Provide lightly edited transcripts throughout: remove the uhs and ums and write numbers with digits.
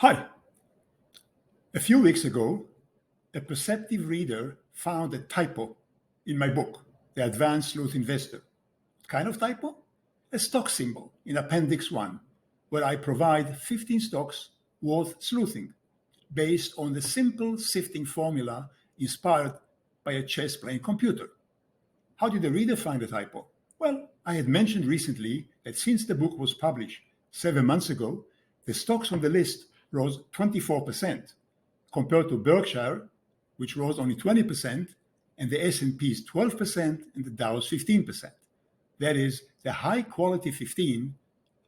Hi. A few weeks ago, a perceptive reader found a typo in my book, The Advanced Sleuth Investor. What kind of typo? A stock symbol in Appendix 1, where I provide 15 stocks worth sleuthing, based on the simple sifting formula inspired by a chess-playing computer. How did the reader find the typo? Well, I had mentioned recently that since the book was published 7 months ago, the stocks on the list rose 24%, compared to Berkshire, which rose only 20%, and the S&P's 12% and the Dow's 15%. That is, the high-quality 15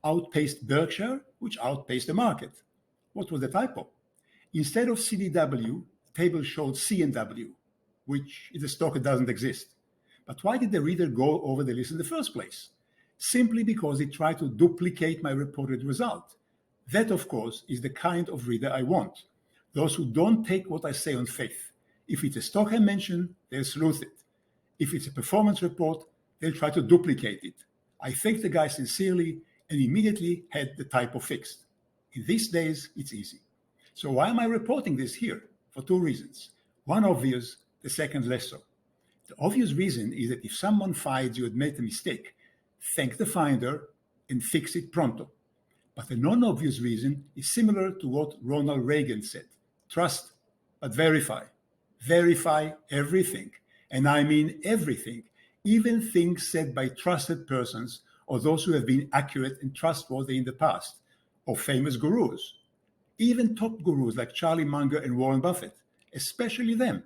outpaced Berkshire, which outpaced the market. What was the typo? Instead of CDW, the table showed C&W, which is a stock that doesn't exist. But why did the reader go over the list in the first place? Simply because it tried to duplicate my reported result. That, of course, is the kind of reader I want. Those who don't take what I say on faith. If it's a stock I mention, they'll sleuth it. If it's a performance report, they'll try to duplicate it. I thanked the guy sincerely and immediately had the typo fixed. In these days, it's easy. So why am I reporting this here? For two reasons. One obvious, the second less so. The obvious reason is that if someone finds you had made a mistake, thank the finder and fix it pronto. But the non-obvious reason is similar to what Ronald Reagan said. Trust, but verify. Verify everything. And I mean everything, even things said by trusted persons or those who have been accurate and trustworthy in the past, or famous gurus. Even top gurus like Charlie Munger and Warren Buffett, especially them,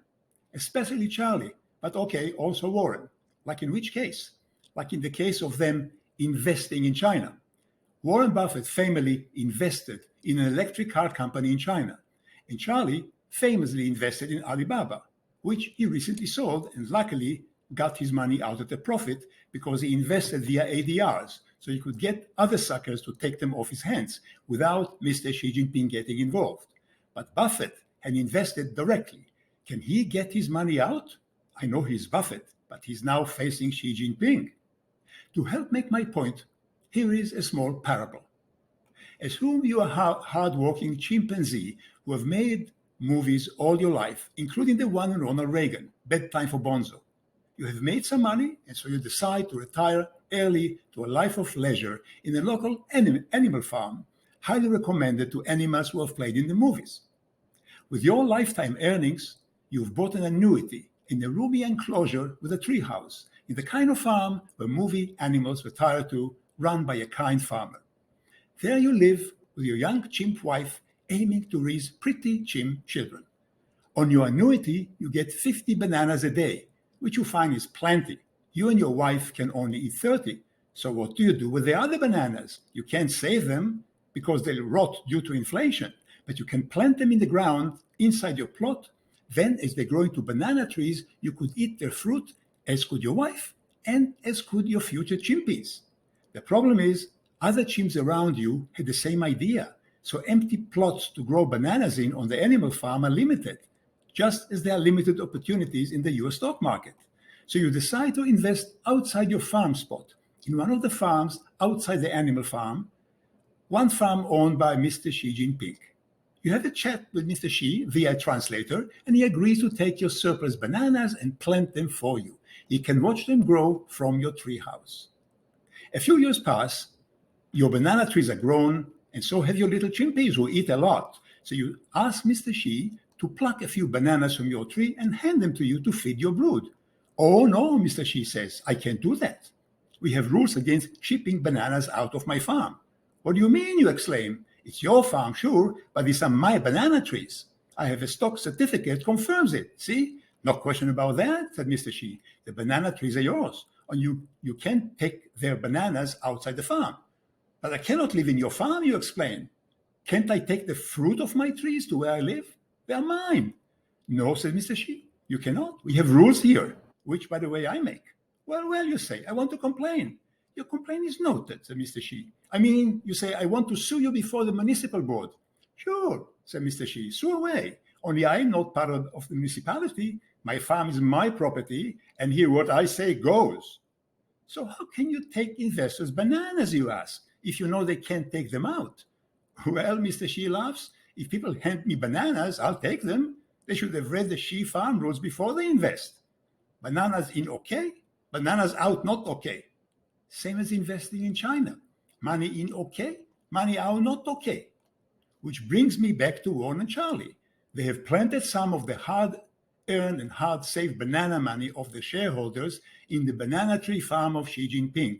especially Charlie, but okay, also Warren. Like in which case? Like in the case of them investing in China. Warren Buffett famously invested in an electric car company in China, and Charlie famously invested in Alibaba, which he recently sold and luckily got his money out at a profit because he invested via ADRs, so he could get other suckers to take them off his hands without Mr. Xi Jinping getting involved. But Buffett had invested directly. Can he get his money out? I know he's Buffett, but he's now facing Xi Jinping. To help make my point, here is a small parable. Assume you are a hard-working chimpanzee who have made movies all your life, including the one on Ronald Reagan, Bedtime for Bonzo. You have made some money, and so you decide to retire early to a life of leisure in a local animal farm, highly recommended to animals who have played in the movies. With your lifetime earnings, you've bought an annuity in a roomy enclosure with a treehouse, in the kind of farm where movie animals retire to, run by a kind farmer. There you live with your young chimp wife aiming to raise pretty chimp children. On your annuity, you get 50 bananas a day, which you find is plenty. You and your wife can only eat 30. So what do you do with the other bananas? You can't save them because they'll rot due to inflation, but you can plant them in the ground inside your plot. Then as they grow into banana trees, you could eat their fruit, as could your wife, and as could your future chimpies. The problem is, other chimps around you had the same idea, so empty plots to grow bananas in on the animal farm are limited, just as there are limited opportunities in the US stock market. So you decide to invest outside your farm spot, in one of the farms outside the animal farm, one farm owned by Mr. Xi Jinping. You have a chat with Mr. Xi via a translator, and he agrees to take your surplus bananas and plant them for you. He can watch them grow from your treehouse. A few years pass, your banana trees are grown, and so have your little chimpies who eat a lot. So you ask Mr. Xi to pluck a few bananas from your tree and hand them to you to feed your brood. Oh no, Mr. Xi says, I can't do that. We have rules against shipping bananas out of my farm. What do you mean, you exclaim? It's your farm, sure, but these are my banana trees. I have a stock certificate confirms it. See? No question about that, said Mr. Xi. The banana trees are yours, and you can't take their bananas outside the farm. But I cannot live in your farm, you explain. Can't I take the fruit of my trees to where I live? They are mine. No, said Mr. Xi, you cannot. We have rules here, which, by the way, I make. Well, you say, I want to complain. Your complaint is noted, said Mr. Xi. I mean, you say, I want to sue you before the municipal board. Sure, said Mr. Xi, sue away. Only I am not part of the municipality. My farm is my property, and here what I say goes. So how can you take investors' bananas, you ask, if you know they can't take them out? Well, Mr. Xi laughs, If people hand me bananas, I'll take them. They should have read the Xi farm rules before they invest. Bananas in okay, bananas out not okay. Same as investing in China. Money in okay, money out not okay. Which brings me back to Warren and Charlie. They have planted some of the hard-earned and hard-saved banana money of the shareholders in the banana tree farm of Xi Jinping.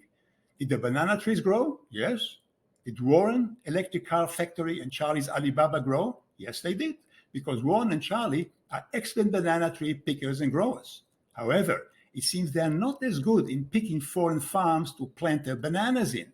Did the banana trees grow? Yes. Did Warren Electric Car Factory and Charlie's Alibaba grow? Yes, they did, because Warren and Charlie are excellent banana tree pickers and growers. However, it seems they are not as good in picking foreign farms to plant their bananas in.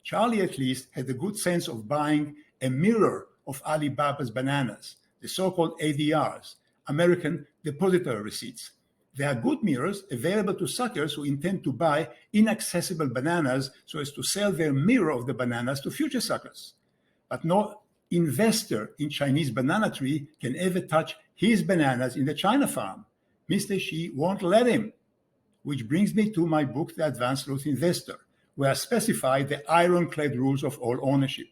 Charlie, at least, had the good sense of buying a mirror of Alibaba's bananas, the so-called ADRs, American Depository Receipts. They are good mirrors available to suckers who intend to buy inaccessible bananas so as to sell their mirror of the bananas to future suckers. But no investor in Chinese banana tree can ever touch his bananas in the China farm. Mr. Xi won't let him. Which brings me to my book, The Advanced Sleuth Investor, where I specify the ironclad rules of all ownership.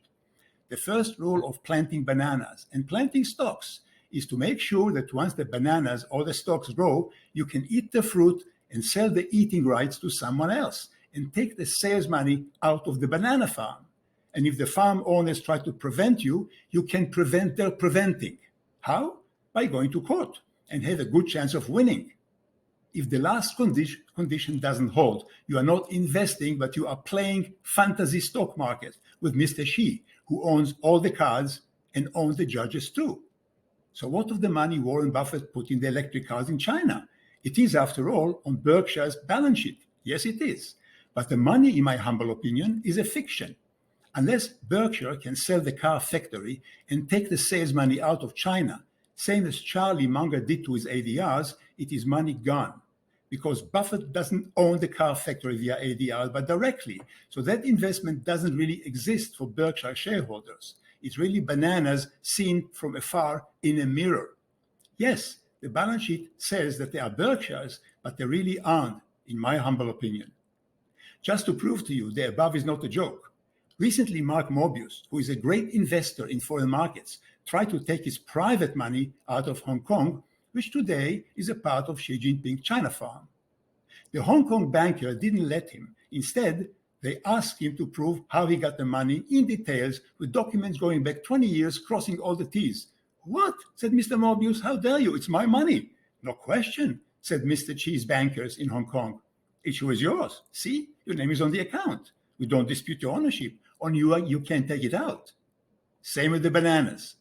The first rule of planting bananas and planting stocks is to make sure that once the bananas or the stocks grow, you can eat the fruit and sell the eating rights to someone else and take the sales money out of the banana farm. And if the farm owners try to prevent you, you can prevent their preventing. How? By going to court and have a good chance of winning. If the last condition doesn't hold, you are not investing, but you are playing fantasy stock market with Mr. Xi, who owns all the cards and owns the judges too. So what of the money Warren Buffett put in the electric cars in China? It is, after all, on Berkshire's balance sheet. Yes, it is. But the money, in my humble opinion, is a fiction. Unless Berkshire can sell the car factory and take the sales money out of China, same as charliemunger did to his ADRs, it is money gone. Because Buffett doesn't own the car factory via ADR, but directly. So that investment doesn't really exist for Berkshire shareholders. It's really bananas seen from afar in a mirror. Yes, the balance sheet says that they are Berkshires, but they really aren't, in my humble opinion. Just to prove to you the above is not a joke, recently Mark Mobius, who is a great investor in foreign markets, tried to take his private money out of Hong Kong, which today is a part of Xi Jinping China farm. The Hong Kong banker didn't let him. Instead, they asked him to prove how he got the money in details with documents going back 20 years, crossing all the T's. What? Said Mr. Mobius. How dare you? It's my money. No question, said Mr. Chi's bankers in Hong Kong. It sure is yours. See, your name is on the account. We don't dispute your ownership. On you can't take it out. Same with the bananas.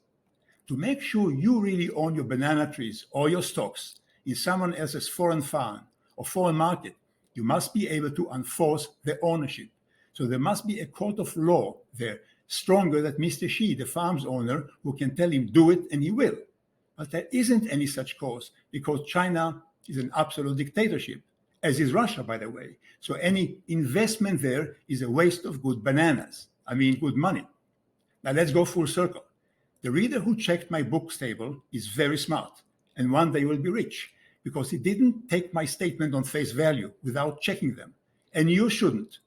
To make sure you really own your banana trees or your stocks in someone else's foreign farm or foreign market, you must be able to enforce the ownership. So there must be a court of law there, stronger than Mr. Xi, the farm's owner, who can tell him do it and he will. But there isn't any such cause because China is an absolute dictatorship, as is Russia, by the way. So any investment there is a waste of good bananas. I mean, good money. Now let's go full circle. The reader who checked my books table is very smart, and one day will be rich, because he didn't take my statement on face value without checking them. And you shouldn't.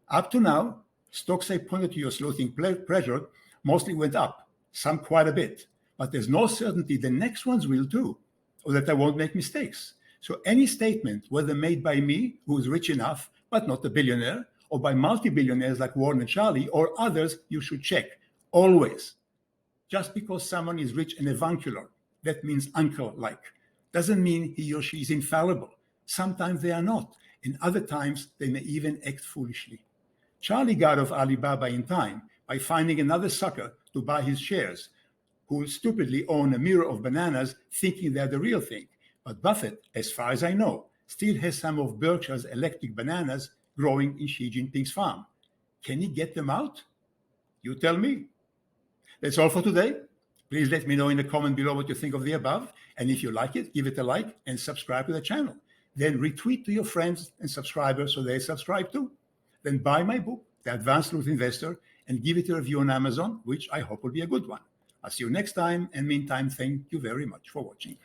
Up to now, stocks I pointed to your sleuthing pleasure mostly went up, some quite a bit. But there's no certainty the next ones will too, or that I won't make mistakes. So any statement, whether made by me, who is rich enough, but not a billionaire, or by multi-billionaires like Warren and Charlie, or others, you should check, always. Just because someone is rich and avuncular, that means uncle-like, doesn't mean he or she is infallible. Sometimes they are not, and other times they may even act foolishly. Charlie got off Alibaba in time by finding another sucker to buy his shares, who stupidly own a mirror of bananas thinking they're the real thing. But Buffett, as far as I know, still has some of Berkshire's electric bananas growing in Xi Jinping's farm. Can he get them out? You tell me. That's all for today. Please let me know in the comment below what you think of the above. And if you like it, give it a like and subscribe to the channel. Then retweet to your friends and subscribers so they subscribe too. Then buy my book, The Advanced Sleuth Investor, and give it a review on Amazon, which I hope will be a good one. I'll see you next time. And meantime, thank you very much for watching.